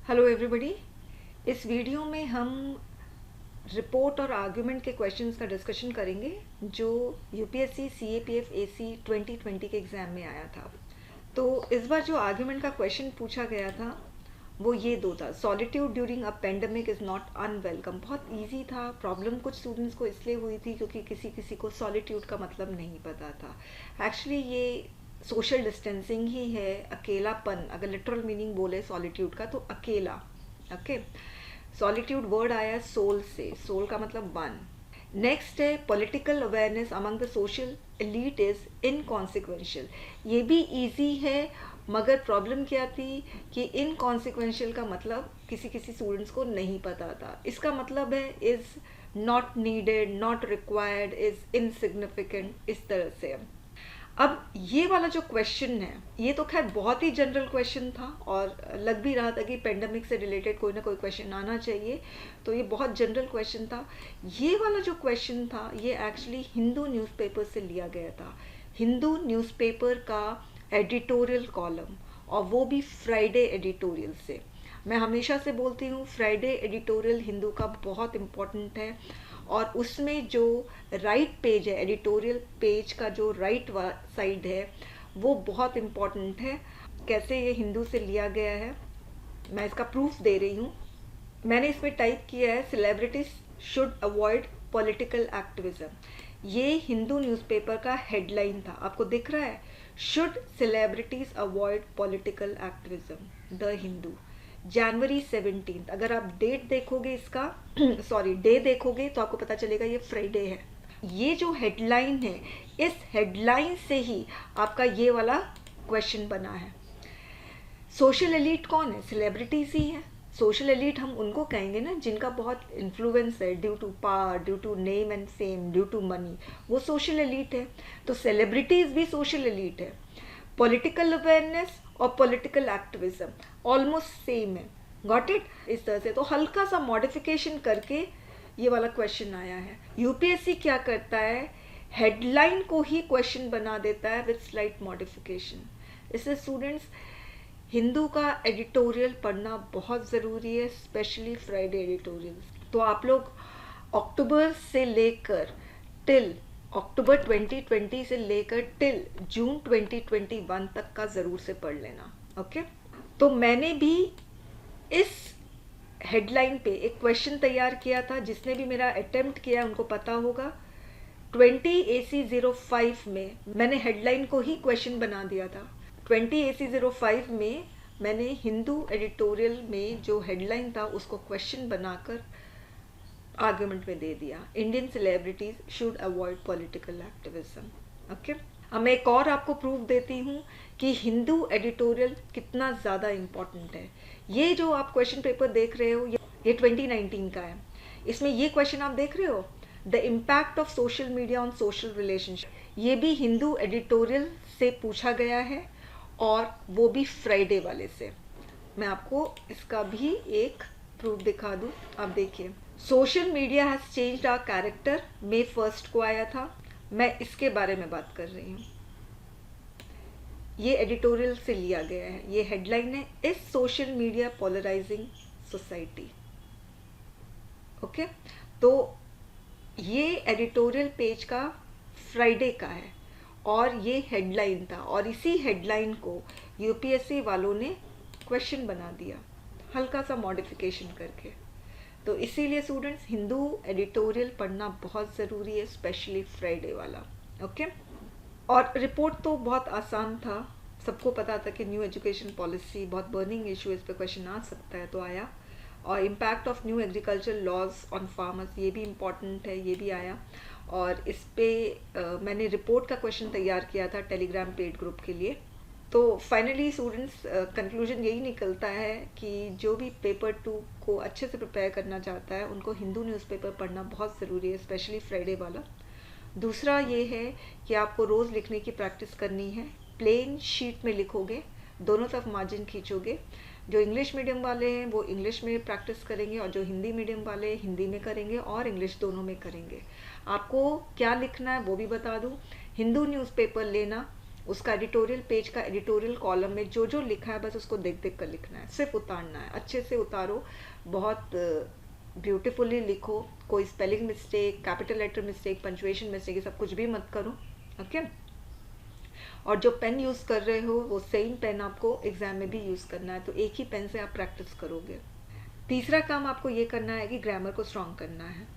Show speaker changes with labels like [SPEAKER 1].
[SPEAKER 1] Hello everybody. इस video में हम रिपोर्ट और आर्गुमेंट के क्वेश्चंस का डिस्कशन करेंगे जो यूपीएससी सीएपीएफ एसी 2020 के एग्ज़ाम में आया था। तो इस बार जो आर्गुमेंट का क्वेश्चन पूछा गया था वो ये दो था। Solitude during a pandemic is not unwelcome. बहुत इजी था। प्रॉब्लम कुछ स्टूडेंट्स को इसलिए हुई थी क्योंकि किसी किसी को सॉलिट्यूड का मतलब नहीं पता था। एक्चुअली ये सोशल डिस्टेंसिंग ही है, अकेलापन। अगर लिटरल मीनिंग बोले सॉलिट्यूड का तो अकेला। ओके, सॉलिट्यूड वर्ड आया सोल से। सोल का मतलब वन। नेक्स्ट है political awareness among the social elite is inconsequential. ये भी इजी है, मगर प्रॉब्लम क्या थी कि इनकॉन्सिक्वेंशियल का मतलब किसी किसी स्टूडेंट्स को नहीं पता था। इसका मतलब है is not needed, not required, is insignificant, इस तरह से। अब ये वाला जो क्वेश्चन है ये तो खैर बहुत ही जनरल क्वेश्चन था और लग भी रहा था कि पेंडेमिक से रिलेटेड कोई ना कोई क्वेश्चन आना चाहिए, तो ये बहुत जनरल क्वेश्चन था। ये वाला जो क्वेश्चन था ये एक्चुअली हिंदू न्यूज़पेपर से लिया गया था। हिंदू न्यूज़पेपर का एडिटोरियल कॉलम, और वो भी फ्राइडे एडिटोरियल से। मैं हमेशा से बोलती हूँ फ्राइडे एडिटोरियल हिंदू का बहुत इम्पोर्टेंट है, और उसमें जो राइट पेज है, एडिटोरियल पेज का जो राइट साइड है वो बहुत इम्पॉर्टेंट है। कैसे ये हिंदू से लिया गया है मैं इसका प्रूफ दे रही हूँ। मैंने इसमें टाइप किया है celebrities should avoid political activism. ये हिंदू न्यूज़पेपर का हेडलाइन था, आपको दिख रहा है, should celebrities avoid political activism, the Hindu, जनवरी 17। अगर आप डेट देखोगे इसका सॉरी डे देखोगे तो आपको पता चलेगा ये फ्राइडे है। ये जो हेडलाइन है, इस हेडलाइन से ही आपका ये वाला क्वेश्चन बना है। सोशल एलीट कौन है? सेलिब्रिटीज ही है। सोशल एलीट हम उनको कहेंगे ना जिनका बहुत इन्फ्लुएंस है, due to power, due to name and fame, due to money, वो सोशल एलीट है। तो सेलिब्रिटीज भी सोशल एलीट है। पॉलिटिकल अवेयरनेस और पॉलिटिकल एक्टिविज्म ऑलमोस्ट सेम है। Got it? इस तरह से तो हल्का सा मॉडिफिकेशन करके ये वाला क्वेश्चन आया है। यूपीएससी क्या करता है, हेडलाइन को ही क्वेश्चन बना देता है विद स्लाइट मॉडिफिकेशन। इससे स्टूडेंट्स हिंदू का एडिटोरियल पढ़ना बहुत ज़रूरी है, स्पेशली फ्राइडे एडिटोरियल। तो आप लोग अक्टूबर से लेकर टिल अक्टूबर 2020 से लेकर टिल जून 2021 तक का ज़रूर से पढ़ लेना। ओके, तो मैंने भी इस हेडलाइन पे एक क्वेश्चन तैयार किया था। जिसने भी मेरा अटेम्प्ट किया उनको पता होगा। 20AC05 में मैंने हेडलाइन को ही क्वेश्चन बना दिया था। 20AC05 में मैंने हिंदू एडिटोरियल में जो हेडलाइन था उसको क्वेश्चन बनाकर आर्गुमेंट में दे दिया, Indian celebrities should avoid political activism. Okay, अब मैं एक और आपको प्रूफ देती हूँ कि हिंदू एडिटोरियल कितना ज़्यादा इम्पोर्टेंट है। ये जो आप क्वेश्चन पेपर देख रहे हो ये 2019 का है। इसमें ये क्वेश्चन आप देख रहे हो, the impact of social media on social relationship. ये भी हिंदू एडिटोरियल से पूछा गया है, और वो भी फ्राइडे वाले से। मैं आपको इसका भी एक प्रूफ दिखा दूँ, आप देखिए। Social media has changed our character, May 1 को आया था। मैं इसके बारे में बात कर रही हूँ। ये एडिटोरियल से लिया गया है। ये हेडलाइन है, is social media polarising society. Okay, तो ये एडिटोरियल पेज का फ्राइडे का है और ये हेडलाइन था, और इसी हेडलाइन को यूपीएससी वालों ने क्वेश्चन बना दिया हल्का सा मॉडिफिकेशन करके। तो इसीलिए स्टूडेंट्स हिंदू एडिटोरियल पढ़ना बहुत ज़रूरी है, स्पेशली फ्राइडे वाला। ओके, और रिपोर्ट तो बहुत आसान था। सबको पता था कि न्यू एजुकेशन पॉलिसी बहुत बर्निंग इशू, इस पर क्वेश्चन आ सकता है, तो आया। और impact of new agriculture laws on farmers, ये भी इम्पॉर्टेंट है, ये भी आया। और इस पर मैंने रिपोर्ट का क्वेश्चन तैयार किया था टेलीग्राम पेड ग्रुप के लिए। तो फाइनली स्टूडेंट्स कंक्लूजन यही निकलता है कि जो भी पेपर 2 को अच्छे से प्रिपेयर करना चाहता है उनको हिंदू न्यूज़पेपर पढ़ना बहुत ज़रूरी है, स्पेशली फ्राइडे वाला। दूसरा ये है कि आपको रोज़ लिखने की प्रैक्टिस करनी है। प्लेन शीट में लिखोगे, दोनों तरफ मार्जिन खींचोगे। जो इंग्लिश मीडियम वाले हैं वो इंग्लिश में प्रैक्टिस करेंगे, और जो हिंदी मीडियम वाले हिंदी में करेंगे और इंग्लिश दोनों में करेंगे। आपको क्या लिखना है वो भी बता दूँ। हिंदू न्यूज़पेपर लेना, उसका एडिटोरियल पेज का एडिटोरियल कॉलम में जो जो लिखा है बस उसको देख देख कर लिखना है, सिर्फ उतारना है, अच्छे से उतारो, बहुत ब्यूटीफुली लिखो, कोई spelling mistake, capital letter mistake, punctuation mistake, ये सब कुछ भी मत करो। ओके, और जो पेन यूज़ कर रहे हो वो सेम पेन आपको एग्ज़ाम में भी यूज़ करना है, तो एक ही पेन से आप प्रैक्टिस करोगे। तीसरा काम आपको ये करना है कि ग्रामर को स्ट्रॉन्ग करना है।